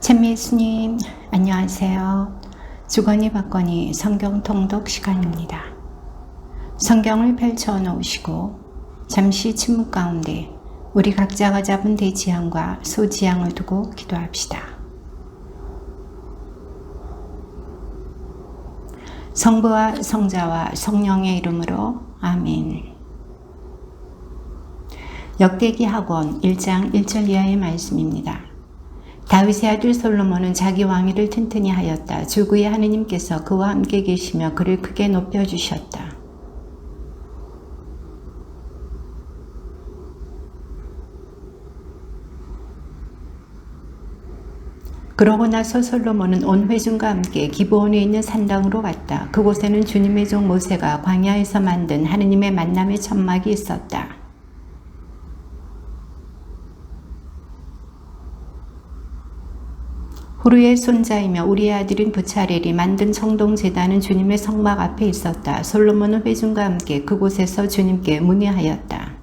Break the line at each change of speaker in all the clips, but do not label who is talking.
찬미 예수님, 안녕하세요. 주거니 받거니 성경 통독 시간입니다. 성경을 펼쳐 놓으시고 잠시 침묵 가운데 우리 각자가 잡은 대지향과 소지향을 두고 기도합시다. 성부와 성자와 성령의 이름으로 아멘. 역대기 학원 1장 1절 이하의 말씀입니다. 다윗의 아들 솔로몬은 자기 왕위를 튼튼히 하였다. 주 그의 하느님께서 그와 함께 계시며 그를 크게 높여주셨다. 그러고 나서 솔로몬은 온 회중과 함께 기브온에 있는 산당으로 갔다. 그곳에는 주님의 종 모세가 광야에서 만든 하느님의 만남의 천막이 있었다. 후르의 손자이며 우리의 아들인 부차렐이 만든 청동제단은 주님의 성막 앞에 있었다. 솔로몬은 회중과 함께 그곳에서 주님께 문의하였다.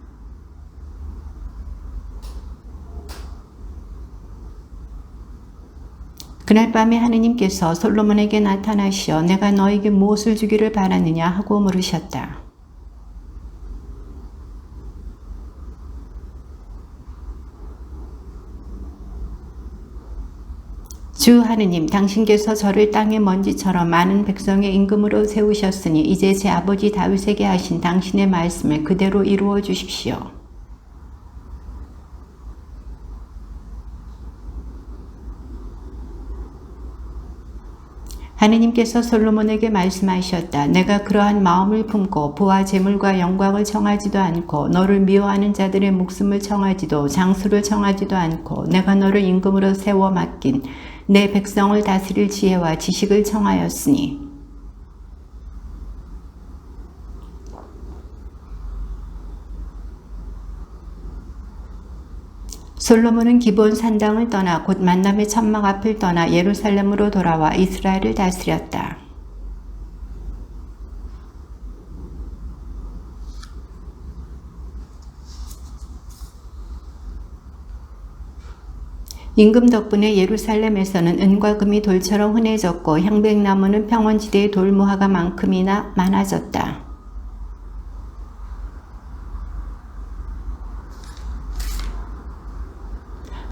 그날 밤에 하느님께서 솔로몬에게 나타나시어 내가 너에게 무엇을 주기를 바라느냐 하고 물으셨다. 주 하느님, 당신께서 저를 땅의 먼지처럼 많은 백성의 임금으로 세우셨으니 이제 제 아버지 다윗에게 하신 당신의 말씀을 그대로 이루어 주십시오. 하느님께서 솔로몬에게 말씀하셨다. 내가 그러한 마음을 품고 부와 재물과 영광을 청하지도 않고 너를 미워하는 자들의 목숨을 청하지도 장수를 청하지도 않고 내가 너를 임금으로 세워 맡긴 내 백성을 다스릴 지혜와 지식을 청하였으니 솔로몬은 기브온 산당을 떠나 곧 만남의 천막 앞을 떠나 예루살렘으로 돌아와 이스라엘을 다스렸다. 임금 덕분에 예루살렘에서는 은과 금이 돌처럼 흔해졌고 향백나무는 평원지대의 돌무화가 만큼이나 많아졌다.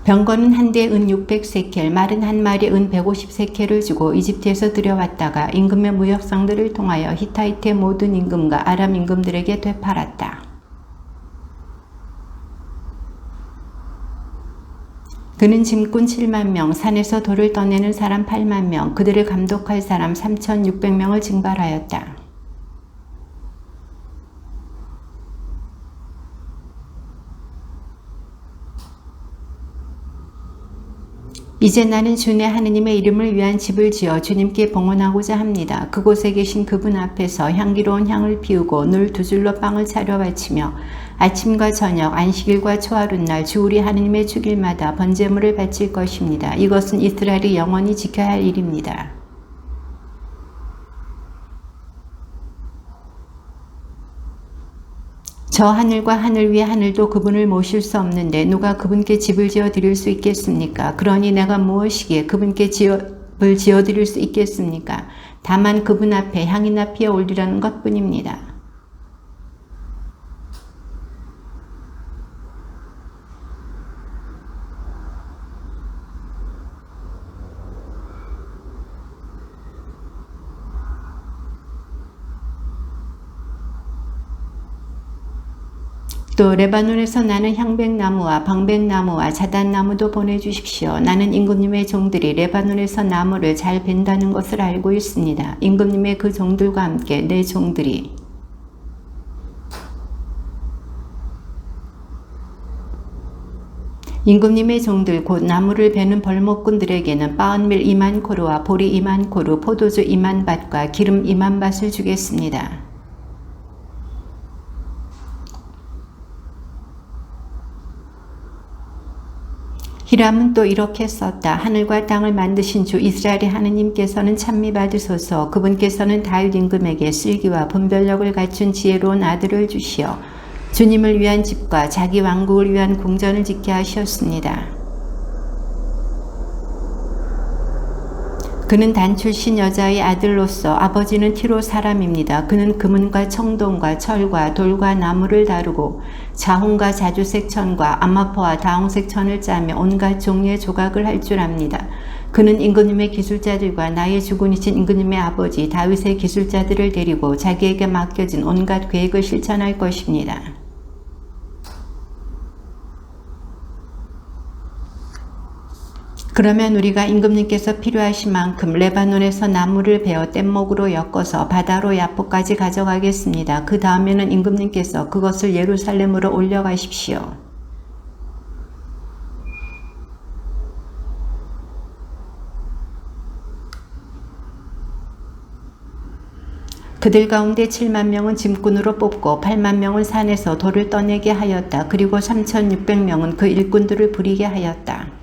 병거는 한 대에 은 600세켈, 말은 한 마리에 은 150세켈을 주고 이집트에서 들여왔다가 임금의 무역상들을 통하여 히타이트의 모든 임금과 아람 임금들에게 되팔았다. 그는 짐꾼 7만 명, 산에서 돌을 떠내는 사람 8만 명, 그들을 감독할 사람 3,600명을 징발하였다. 이제 나는 주내 하느님의 이름을 위한 집을 지어 주님께 봉헌하고자 합니다. 그곳에 계신 그분 앞에서 향기로운 향을 피우고 늘 두 줄로 빵을 차려 바치며 아침과 저녁, 안식일과 초하룻날 주 우리 하느님의 축일마다 번제물을 바칠 것입니다. 이것은 이스라엘이 영원히 지켜야 할 일입니다. 저 하늘과 하늘 위의 하늘도 그분을 모실 수 없는데 누가 그분께 집을 지어 드릴 수 있겠습니까? 그러니 내가 무엇이기에 그분께 집을 지어 드릴 수 있겠습니까? 다만 그분 앞에 향이나 피어 올리라는 것뿐입니다. 또 레바논에서 나는 향백나무와 방백나무와 자단나무도 보내주십시오. 나는 임금님의 종들이 레바논에서 나무를 잘 벤다는 것을 알고 있습니다. 임금님의 그 종들과 함께 내 종들이 임금님의 종들 곧 나무를 베는 벌목꾼들에게는 바은밀 2만 코르와 보리 2만 코르, 포도주 2만 밭과 기름 2만 밭을 주겠습니다. 히람은 또 이렇게 썼다. 하늘과 땅을 만드신 주 이스라엘의 하느님께서는 찬미 받으소서. 그분께서는 다윗 임금에게 슬기와 분별력을 갖춘 지혜로운 아들을 주시어 주님을 위한 집과 자기 왕국을 위한 궁전을 짓게 하셨습니다. 그는 단 출신 여자의 아들로서 아버지는 티로 사람입니다. 그는 금은과 청동과 철과 돌과 나무를 다루고 자홍과 자주색 천과 아마포와 다홍색 천을 짜며 온갖 종류의 조각을 할 줄 압니다. 그는 임금님의 기술자들과 나의 주군이신 임금님의 아버지 다윗의 기술자들을 데리고 자기에게 맡겨진 온갖 계획을 실천할 것입니다. 그러면 우리가 임금님께서 필요하신 만큼 레바논에서 나무를 베어 뗏목으로 엮어서 바다로 야포까지 가져가겠습니다. 그 다음에는 임금님께서 그것을 예루살렘으로 올려가십시오. 그들 가운데 7만 명은 짐꾼으로 뽑고 8만 명은 산에서 돌을 떠내게 하였다. 그리고 3,600명은 그 일꾼들을 부리게 하였다.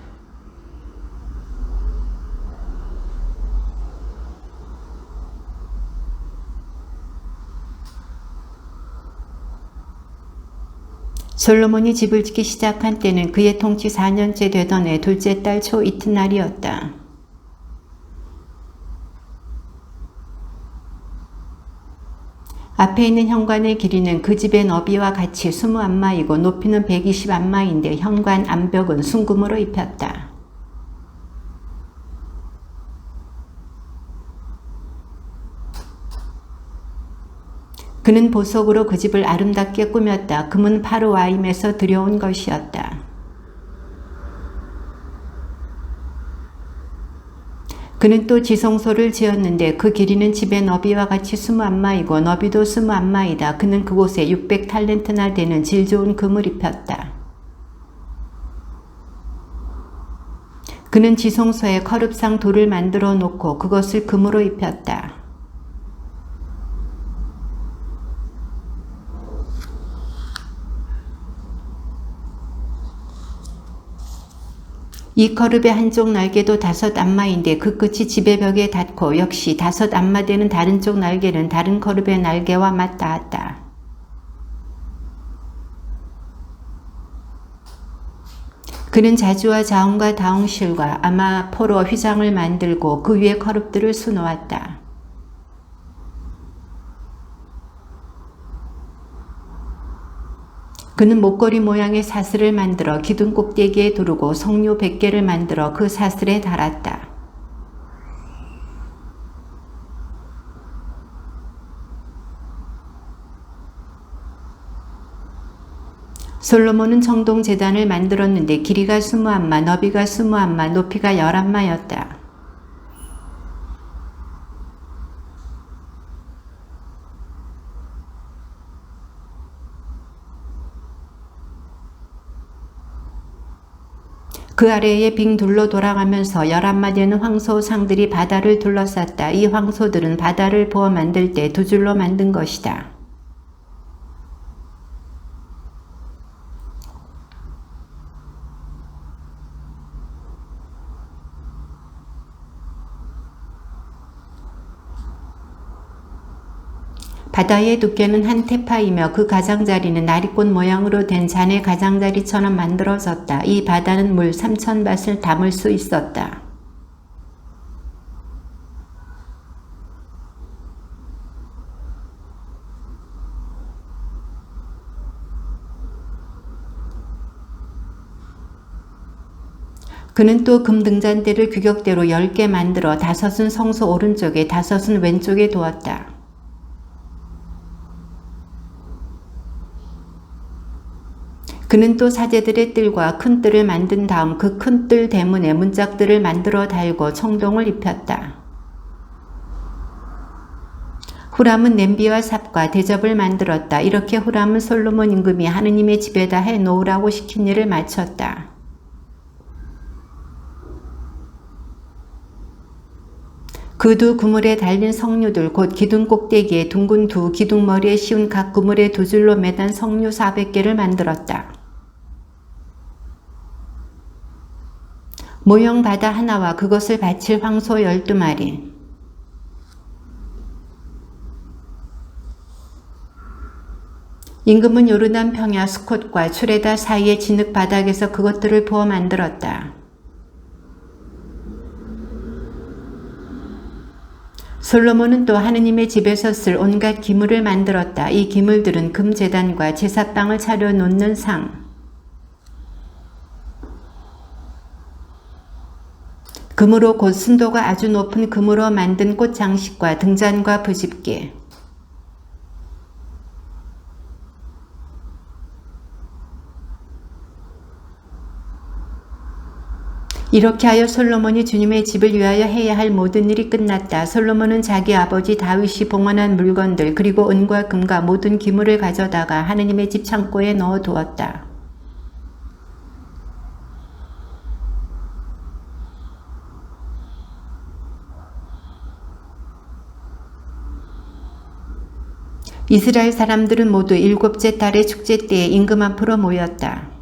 솔로몬이 집을 짓기 시작한 때는 그의 통치 4년째 되던 해 둘째 달 초 이튿날이었다. 앞에 있는 현관의 길이는 그 집의 너비와 같이 20안마이고 높이는 120안마인데 현관 암벽은 순금으로 입혔다. 그는 보석으로 그 집을 아름답게 꾸몄다. 금은 파르와임에서 들여온 것이었다. 그는 또 지성소를 지었는데 그 길이는 집의 너비와 같이 20안마이고 너비도 20안마이다. 그는 그곳에 600탈렌트나 되는 질 좋은 금을 입혔다. 그는 지성소에 거릅상 돌을 만들어 놓고 그것을 금으로 입혔다. 이 거릅의 한쪽 날개도 5안마인데 그 끝이 집의 벽에 닿고 역시 5안마 되는 다른 쪽 날개는 다른 거릅의 날개와 맞닿았다. 그는 자주와 자홍과 다홍실과 아마포로 휘장을 만들고 그 위에 거릅들을 수놓았다. 그는 목걸이 모양의 사슬을 만들어 기둥 꼭대기에 두르고 석류 100개를 만들어 그 사슬에 달았다. 솔로몬은 청동 제단을 만들었는데 길이가 20안마, 너비가 20안마, 높이가 10안마였다. 그 아래에 빙 둘러 돌아가면서 11마 되는 황소상들이 바다를 둘러쌌다. 이 황소들은 바다를 부어 만들 때 2줄로 만든 것이다. 바다의 두께는 한 테파이며 그 가장자리는 나리꽃 모양으로 된 잔의 가장자리처럼 만들어졌다. 이 바다는 물 3,000밭을 담을 수 있었다. 그는 또 금등잔대를 규격대로 10개 만들어 5은 성소 오른쪽에 5은 왼쪽에 두었다. 그는 또 사제들의 뜰과 큰 뜰을 만든 다음 그 큰 뜰 대문에 문짝들을 만들어 달고 청동을 입혔다. 후람은 냄비와 삽과 대접을 만들었다. 이렇게 후람은 솔로몬 임금이 하느님의 집에다 해 놓으라고 시킨 일을 마쳤다. 그 두 그물에 달린 석류들 곧 기둥 꼭대기에 둥근 두 기둥머리에 씌운 각 그물에 2줄로 매단 석류 400개를 만들었다. 모형 바다 하나와 그것을 받칠 황소 12마리. 임금은 요르단 평야 수콧과 추레다 사이의 진흙 바닥에서 그것들을 부어 만들었다. 솔로몬은 또 하느님의 집에서 쓸 온갖 기물을 만들었다. 이 기물들은 금제단과 제사빵을 차려 놓는 상, 금으로 곧 순도가 아주 높은 금으로 만든 꽃 장식과 등잔과 부집게, 이렇게 하여 솔로몬이 주님의 집을 위하여 해야 할 모든 일이 끝났다. 솔로몬은 자기 아버지 다윗이 봉헌한 물건들 그리고 은과 금과 모든 기물을 가져다가 하느님의 집 창고에 넣어 두었다. 이스라엘 사람들은 모두 7째 달의 축제 때에 임금 앞으로 모였다.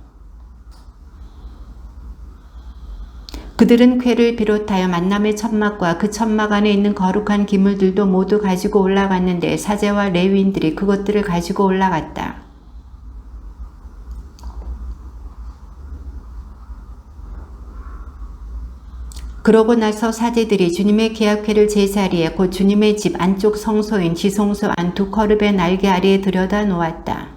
그들은 궤를 비롯하여 만남의 천막과 그 천막 안에 있는 거룩한 기물들도 모두 가지고 올라갔는데 사제와 레위인들이 그것들을 가지고 올라갔다. 그러고 나서 사제들이 주님의 계약궤를 제자리에 곧 주님의 집 안쪽 성소인 지성소 안 두 거룹의 날개 아래에 들여다 놓았다.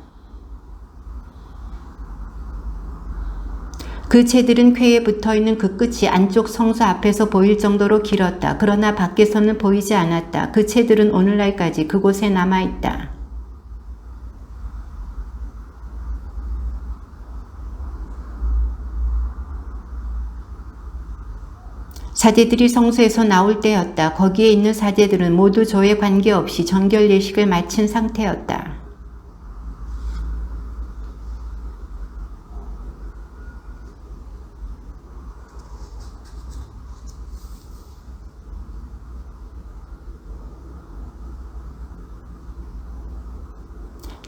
그 채들은 궤에 붙어있는 그 끝이 안쪽 성소 앞에서 보일 정도로 길었다. 그러나 밖에서는 보이지 않았다. 그 채들은 오늘날까지 그곳에 남아있다. 사제들이 성소에서 나올 때였다. 거기에 있는 사제들은 모두 조에 관계없이 정결 예식을 마친 상태였다.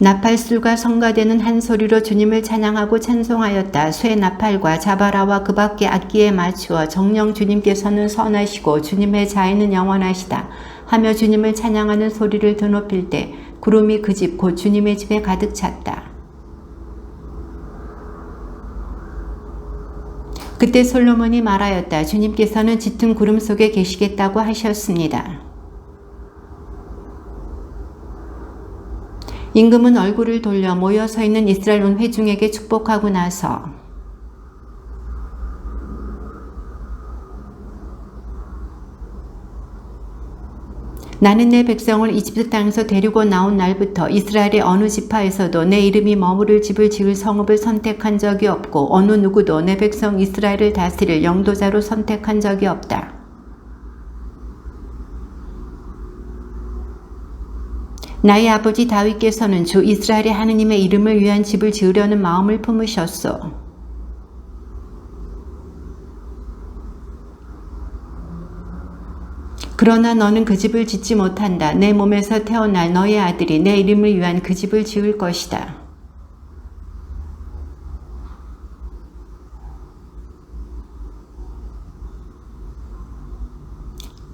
나팔술과 성가대는 한 소리로 주님을 찬양하고 찬송하였다. 쇠 나팔과 자바라와 그 밖의 악기에 맞추어 정녕 주님께서는 선하시고 주님의 자애는 영원하시다 하며 주님을 찬양하는 소리를 드높일 때 구름이 그 집 곧 주님의 집에 가득 찼다. 그때 솔로몬이 말하였다. 주님께서는 짙은 구름 속에 계시겠다고 하셨습니다. 임금은 얼굴을 돌려 모여 서 있는 이스라엘 온 회중에게 축복하고 나서 나는 내 백성을 이집트 땅에서 데리고 나온 날부터 이스라엘의 어느 지파에서도 내 이름이 머무를 집을 지을 성읍을 선택한 적이 없고 어느 누구도 내 백성 이스라엘을 다스릴 영도자로 선택한 적이 없다. 나의 아버지 다윗께서는 주 이스라엘의 하느님의 이름을 위한 집을 지으려는 마음을 품으셨소. 그러나 너는 그 집을 짓지 못한다. 내 몸에서 태어날 너의 아들이 내 이름을 위한 그 집을 지을 것이다.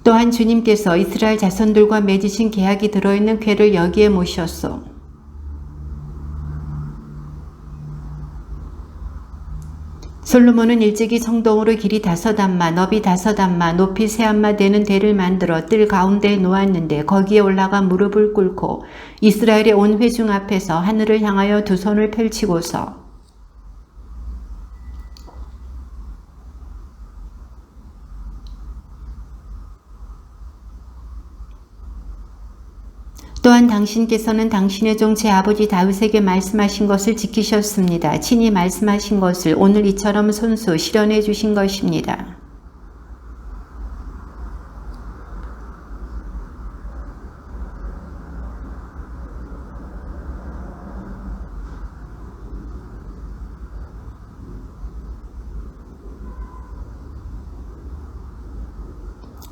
또한 주님께서 이스라엘 자손들과 맺으신 계약이 들어있는 궤를 여기에 모셨소. 솔로몬은 일찍이 성동으로 길이 5안마, 너비 5안마, 높이 3안마 되는 대를 만들어 뜰 가운데에 놓았는데 거기에 올라가 무릎을 꿇고 이스라엘의 온 회중 앞에서 하늘을 향하여 두 손을 펼치고서 또한 당신께서는 당신의 종 제 아버지 다윗에게 말씀하신 것을 지키셨습니다. 친히 말씀하신 것을 오늘 이처럼 손수 실현해 주신 것입니다.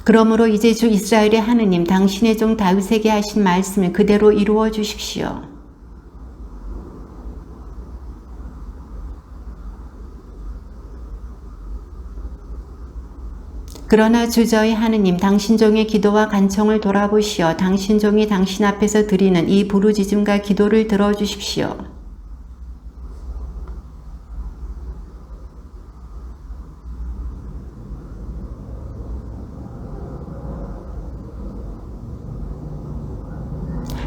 그러므로 이제 주 이스라엘의 하느님 당신의 종 다윗에게 하신 말씀을 그대로 이루어 주십시오. 그러나 주 저희 하느님 당신 종의 기도와 간청을 돌아보시어 당신 종이 당신 앞에서 드리는 이 부르짖음과 기도를 들어주십시오.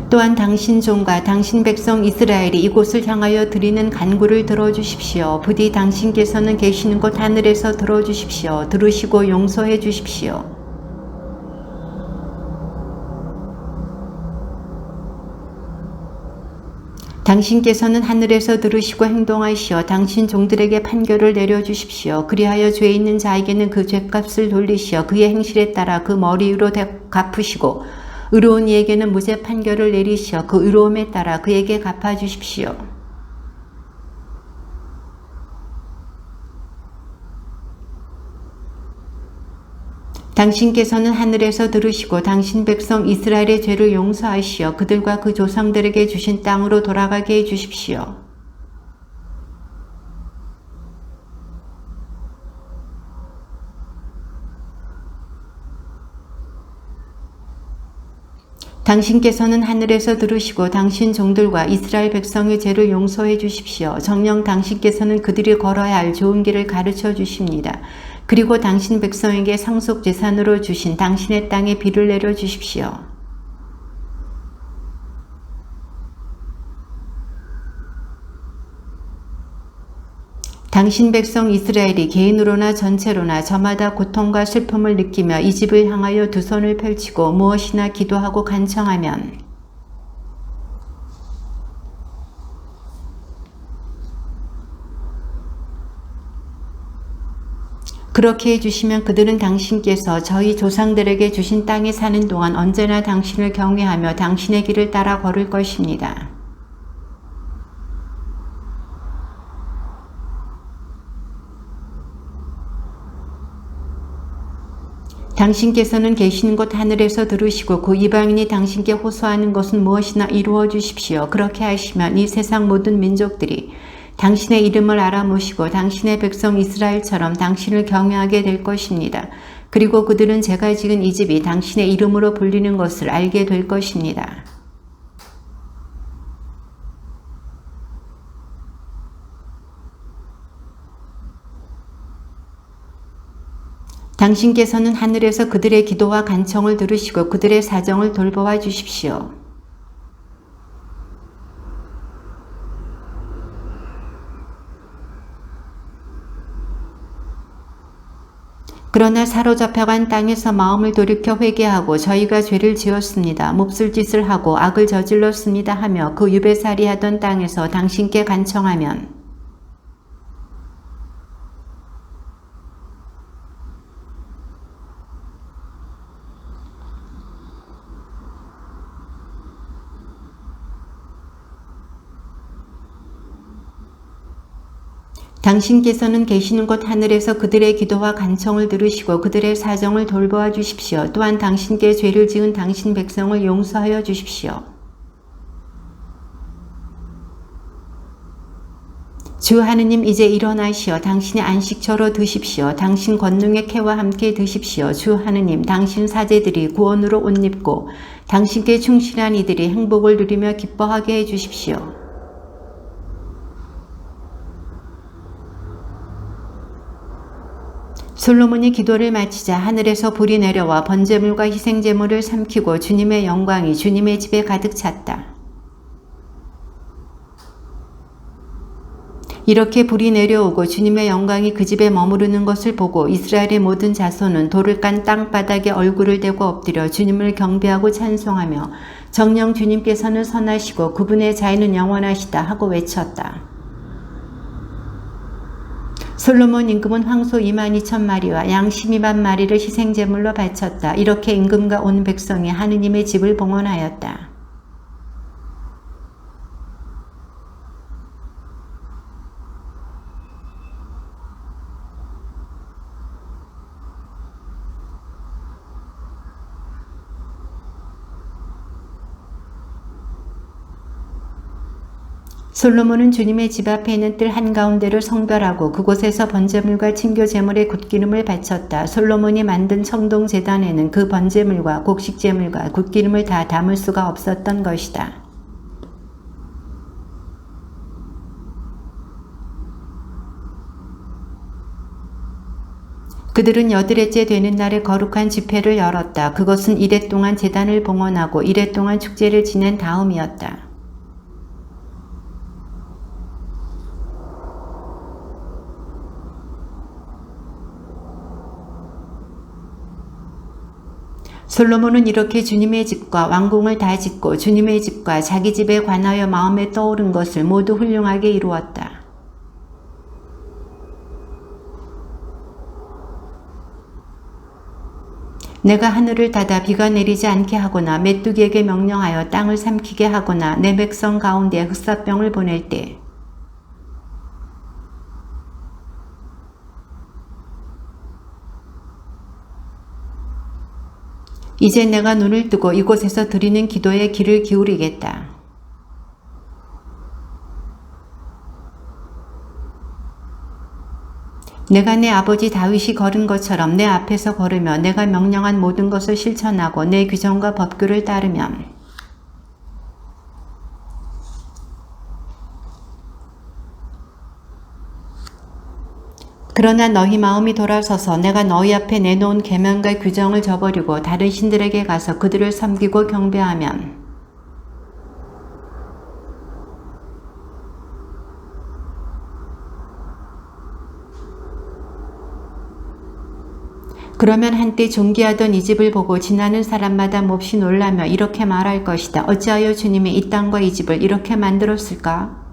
또한 당신 종과 당신 백성 이스라엘이 이곳을 향하여 드리는 간구를 들어주십시오. 부디 당신께서는 계시는 곳 하늘에서 들어주십시오. 들으시고 용서해 주십시오. 당신께서는 하늘에서 들으시고 행동하시어 당신 종들에게 판결을 내려주십시오. 그리하여 죄 있는 자에게는 그 죄값을 돌리시어 그의 행실에 따라 그 머리 위로 갚으시고 의로운 이에게는 무죄 판결을 내리시어 그 의로움에 따라 그에게 갚아주십시오. 당신께서는 하늘에서 들으시고 당신 백성 이스라엘의 죄를 용서하시어 그들과 그 조상들에게 주신 땅으로 돌아가게 해주십시오. 당신께서는 하늘에서 들으시고 당신 종들과 이스라엘 백성의 죄를 용서해 주십시오. 정녕 당신께서는 그들이 걸어야 할 좋은 길을 가르쳐 주십니다. 그리고 당신 백성에게 상속 재산으로 주신 당신의 땅에 비를 내려 주십시오. 당신 백성 이스라엘이 개인으로나 전체로나 저마다 고통과 슬픔을 느끼며 이 집을 향하여 두 손을 펼치고 무엇이나 기도하고 간청하면 그렇게 해주시면 그들은 당신께서 저희 조상들에게 주신 땅에 사는 동안 언제나 당신을 경외하며 당신의 길을 따라 걸을 것입니다. 당신께서는 계시는 곳 하늘에서 들으시고 그 이방인이 당신께 호소하는 것은 무엇이나 이루어 주십시오. 그렇게 하시면 이 세상 모든 민족들이 당신의 이름을 알아보시고 당신의 백성 이스라엘처럼 당신을 경외하게 될 것입니다. 그리고 그들은 제가 지은 이 집이 당신의 이름으로 불리는 것을 알게 될 것입니다. 당신께서는 하늘에서 그들의 기도와 간청을 들으시고 그들의 사정을 돌보아 주십시오. 그러나 사로잡혀간 땅에서 마음을 돌이켜 회개하고 저희가 죄를 지었습니다. 몹쓸 짓을 하고 악을 저질렀습니다 하며 그 유배살이 하던 땅에서 당신께 간청하면 당신께서는 계시는 곳 하늘에서 그들의 기도와 간청을 들으시고 그들의 사정을 돌보아 주십시오. 또한 당신께 죄를 지은 당신 백성을 용서하여 주십시오. 주 하느님 이제 일어나시어 당신의 안식처로 드십시오. 당신 권능의 캐와 함께 드십시오. 주 하느님 당신 사제들이 구원으로 옷 입고 당신께 충실한 이들이 행복을 누리며 기뻐하게 해주십시오. 솔로몬이 기도를 마치자 하늘에서 불이 내려와 번제물과 희생제물을 삼키고 주님의 영광이 주님의 집에 가득 찼다. 이렇게 불이 내려오고 주님의 영광이 그 집에 머무르는 것을 보고 이스라엘의 모든 자손은 돌을 깐 땅바닥에 얼굴을 대고 엎드려 주님을 경배하고 찬송하며 정녕 주님께서는 선하시고 그분의 자애는 영원하시다 하고 외쳤다. 솔로몬 임금은 황소 22,000마리와 양 12만 마리를 희생제물로 바쳤다. 이렇게 임금과 온 백성이 하느님의 집을 봉헌하였다. 솔로몬은 주님의 집 앞에 있는 뜰 한가운데를 성별하고 그곳에서 번제물과 친교 제물의 굿기름을 바쳤다. 솔로몬이 만든 청동제단에는 그 번제물과 곡식제물과 굿기름을 다 담을 수가 없었던 것이다. 그들은 여드레째 되는 날에 거룩한 집회를 열었다. 그것은 이래 동안 제단을 봉헌하고 이래 동안 축제를 지낸 다음이었다. 솔로몬은 이렇게 주님의 집과 왕궁을 다 짓고 주님의 집과 자기 집에 관하여 마음에 떠오른 것을 모두 훌륭하게 이루었다. 내가 하늘을 닫아 비가 내리지 않게 하거나 메뚜기에게 명령하여 땅을 삼키게 하거나 내 백성 가운데 흑사병을 보낼 때 이제 내가 눈을 뜨고 이곳에서 드리는 기도에 귀를 기울이겠다. 내가 내 아버지 다윗이 걸은 것처럼 내 앞에서 걸으며 내가 명령한 모든 것을 실천하고 내 규정과 법규를 따르면 그러나 너희 마음이 돌아서서 내가 너희 앞에 내놓은 계명과 규정을 저버리고 다른 신들에게 가서 그들을 섬기고 경배하면 그러면 한때 존귀하던 이 집을 보고 지나는 사람마다 몹시 놀라며 이렇게 말할 것이다. 어찌하여 주님이 이 땅과 이 집을 이렇게 만들었을까?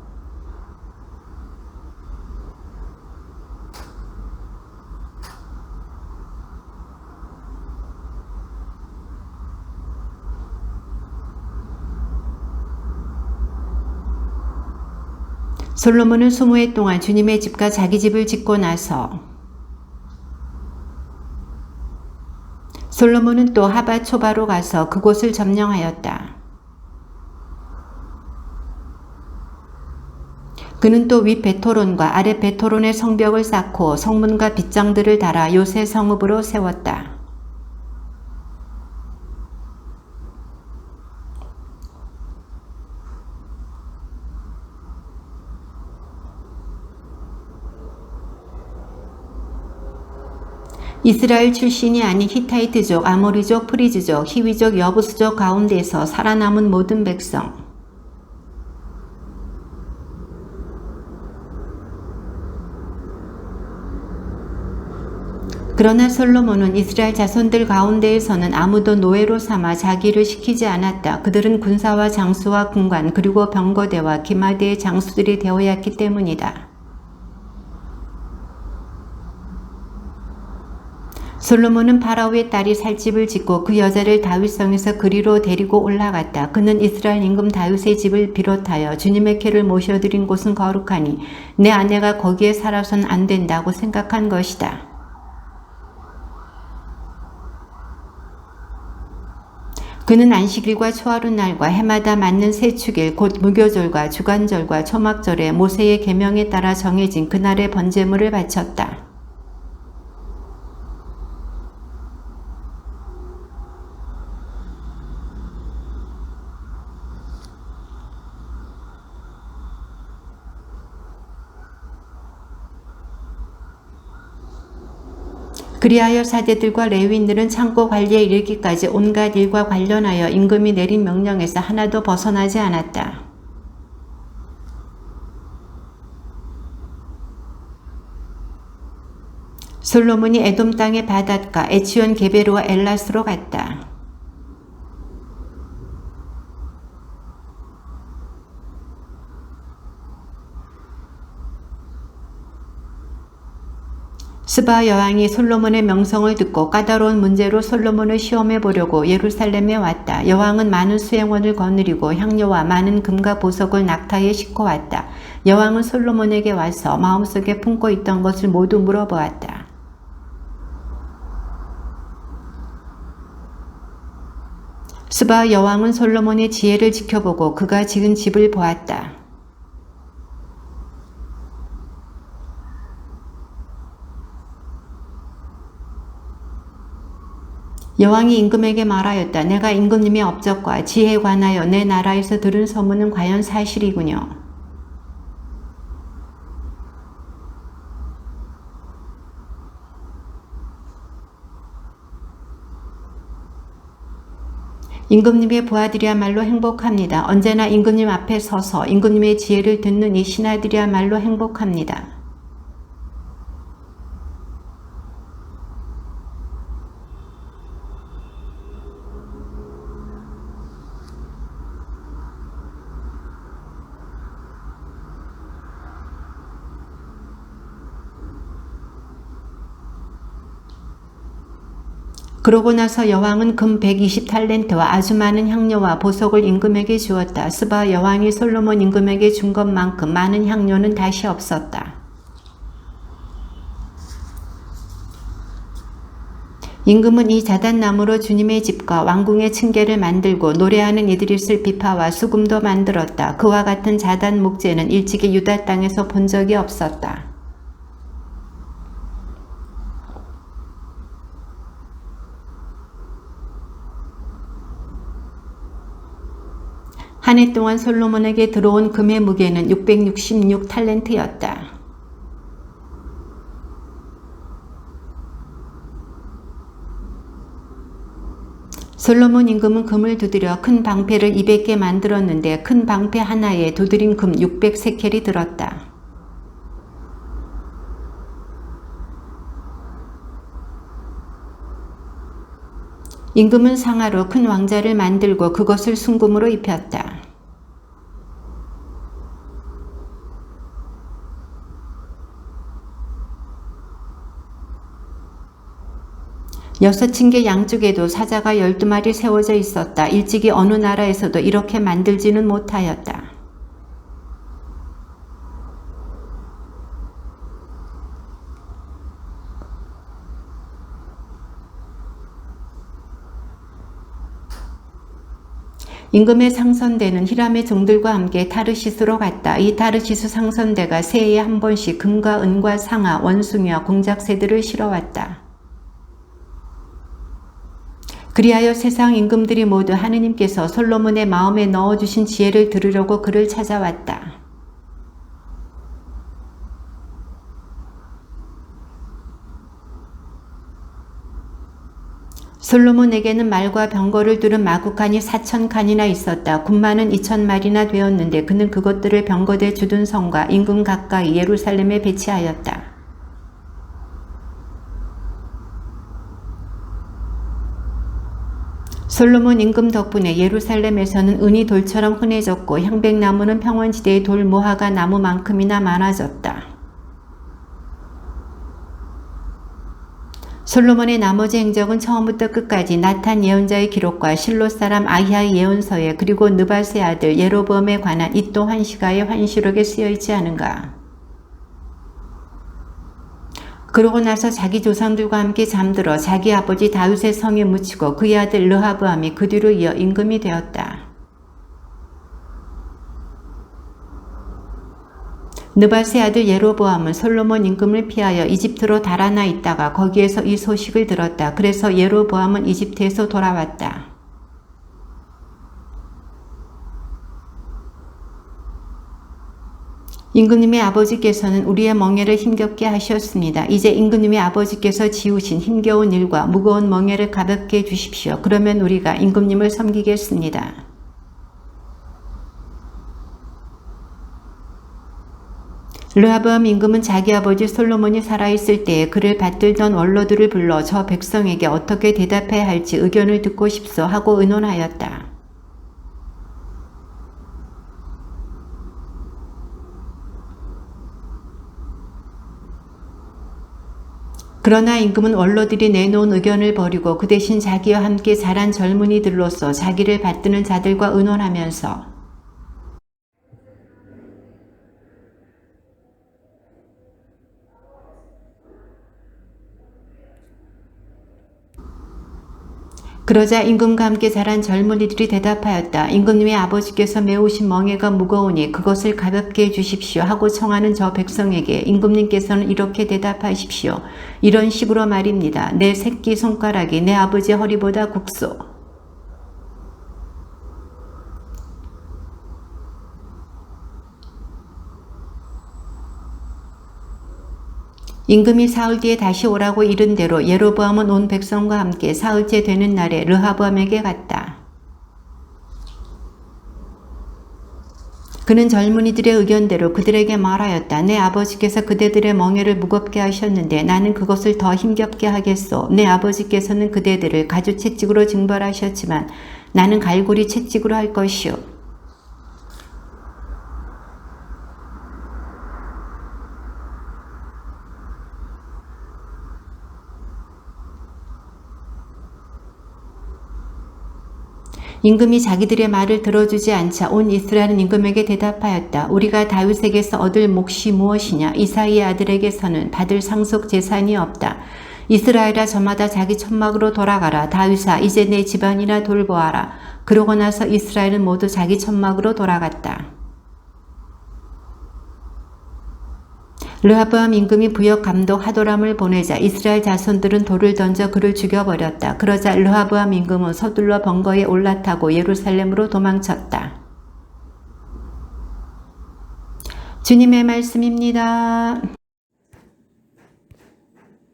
솔로몬은 20해 동안 주님의 집과 자기 집을 짓고 나서 솔로몬은 또 하바초바로 가서 그곳을 점령하였다. 그는 또 윗 베토론과 아래 베토론의 성벽을 쌓고 성문과 빗장들을 달아 요새 성읍으로 세웠다. 이스라엘 출신이 아닌 히타이트족, 아모리족, 프리즈족, 히위족, 여부스족 가운데서 살아남은 모든 백성. 그러나 솔로몬은 이스라엘 자손들 가운데에서는 아무도 노예로 삼아 자기를 시키지 않았다. 그들은 군사와 장수와 군관 그리고 병거대와 기마대의 장수들이 되어야 했기 때문이다. 솔로몬은 파라오의 딸이 살 집을 짓고 그 여자를 다윗성에서 그리로 데리고 올라갔다. 그는 이스라엘 임금 다윗의 집을 비롯하여 주님의 쾌를 모셔드린 곳은 거룩하니 내 아내가 거기에 살아선 안 된다고 생각한 것이다. 그는 안식일과 초하룻날과 해마다 맞는 세축일 곧 무교절과 주간절과 초막절에 모세의 계명에 따라 정해진 그날의 번제물을 바쳤다. 그리하여 사제들과 레위인들은 창고 관리에 이르기까지 온갖 일과 관련하여 임금이 내린 명령에서 하나도 벗어나지 않았다. 솔로몬이 에돔 땅의 바닷가 에치온 게베르와 엘라스로 갔다. 스바 여왕이 솔로몬의 명성을 듣고 까다로운 문제로 솔로몬을 시험해 보려고 예루살렘에 왔다. 여왕은 많은 수행원을 거느리고 향료와 많은 금과 보석을 낙타에 싣고 왔다. 여왕은 솔로몬에게 와서 마음속에 품고 있던 것을 모두 물어보았다. 스바 여왕은 솔로몬의 지혜를 지켜보고 그가 지은 집을 보았다. 여왕이 임금에게 말하였다. 내가 임금님의 업적과 지혜에 관하여 내 나라에서 들은 소문은 과연 사실이군요. 임금님의 부하들이야말로 행복합니다. 언제나 임금님 앞에 서서 임금님의 지혜를 듣는 이 신하들이야말로 행복합니다. 그러고 나서 여왕은 금 120탈렌트와 아주 많은 향료와 보석을 임금에게 주었다. 스바 여왕이 솔로몬 임금에게 준 것만큼 많은 향료는 다시 없었다. 임금은 이 자단나무로 주님의 집과 왕궁의 층계를 만들고 노래하는 이들이 쓸 비파와 수금도 만들었다. 그와 같은 자단 목재는 일찍이 유다 땅에서 본 적이 없었다. 한 해 동안 솔로몬에게 들어온 금의 무게는 666탈렌트였다. 솔로몬 임금은 금을 두드려 큰 방패를 200개 만들었는데 큰 방패 하나에 두드린 금 600세켈이 들었다. 임금은 상하로 큰 왕자를 만들고 그것을 순금으로 입혔다. 여섯 층계 양쪽에도 사자가 12마리 세워져 있었다. 일찍이 어느 나라에서도 이렇게 만들지는 못하였다. 임금의 상선대는 히람의 종들과 함께 타르시스로 갔다. 이 타르시스 상선대가 새해에 한 번씩 금과 은과 상아, 원숭이와 공작새들을 실어왔다. 그리하여 세상 임금들이 모두 하느님께서 솔로몬의 마음에 넣어주신 지혜를 들으려고 그를 찾아왔다. 솔로몬에게는 말과 병거를 두른 마구간이 4,000칸이나 있었다. 군마는 2,000마리나 되었는데 그는 그것들을 병거대 주둔성과 임금 가까이 예루살렘에 배치하였다. 솔로몬 임금 덕분에 예루살렘에서는 은이 돌처럼 흔해졌고 향백나무는 평원지대의 돌 무화과 나무만큼이나 많아졌다. 솔로몬의 나머지 행적은 처음부터 끝까지 나탄 예언자의 기록과 실로 사람 아히야의 예언서에 그리고 느밧의 아들 예로보암에 관한 이또 환시가의 환시록에 쓰여있지 않은가. 그러고 나서 자기 조상들과 함께 잠들어 자기 아버지 다윗의 성에 묻히고 그의 아들 르하브암이 그 뒤로 이어 임금이 되었다. 느밧의 아들 예로보암은 솔로몬 임금을 피하여 이집트로 달아나 있다가 거기에서 이 소식을 들었다. 그래서 예로보암은 이집트에서 돌아왔다. 임금님의 아버지께서는 우리의 멍에를 힘겹게 하셨습니다. 이제 임금님의 아버지께서 지우신 힘겨운 일과 무거운 멍에를 가볍게 해주십시오. 그러면 우리가 임금님을 섬기겠습니다. 르하브암 임금은 자기 아버지 솔로몬이 살아있을 때에 그를 받들던 원로들을 불러 저 백성에게 어떻게 대답해야 할지 의견을 듣고 싶소 하고 의논하였다. 그러나 임금은 원로들이 내놓은 의견을 버리고 그 대신 자기와 함께 자란 젊은이들로서 자기를 받드는 자들과 의논하면서 그러자 임금과 함께 자란 젊은이들이 대답하였다. 임금님의 아버지께서 메우신 멍에가 무거우니 그것을 가볍게 해주십시오 하고 청하는 저 백성에게 임금님께서는 이렇게 대답하십시오. 이런 식으로 말입니다. 내 새끼 손가락이 내 아버지 허리보다 굵소. 임금이 사흘 뒤에 다시 오라고 이른 대로 예로보암은 온 백성과 함께 사흘째 되는 날에 르하브암에게 갔다. 그는 젊은이들의 의견대로 그들에게 말하였다. 내 아버지께서 그대들의 멍에를 무겁게 하셨는데 나는 그것을 더 힘겹게 하겠소. 내 아버지께서는 그대들을 가죽 채찍으로 징벌하셨지만 나는 갈고리 채찍으로 할 것이요. 임금이 자기들의 말을 들어주지 않자 온 이스라엘은 임금에게 대답하였다. 우리가 다윗에게서 얻을 몫이 무엇이냐? 이사이의 아들에게서는 받을 상속 재산이 없다. 이스라엘아 저마다 자기 천막으로 돌아가라. 다윗아 이제 내 집안이나 돌보아라. 그러고 나서 이스라엘은 모두 자기 천막으로 돌아갔다. 르하브암 임금이 부역 감독 하도람을 보내자 이스라엘 자손들은 돌을 던져 그를 죽여버렸다. 그러자 르하브암 임금은 서둘러 번거에 올라타고 예루살렘으로 도망쳤다. 주님의 말씀입니다.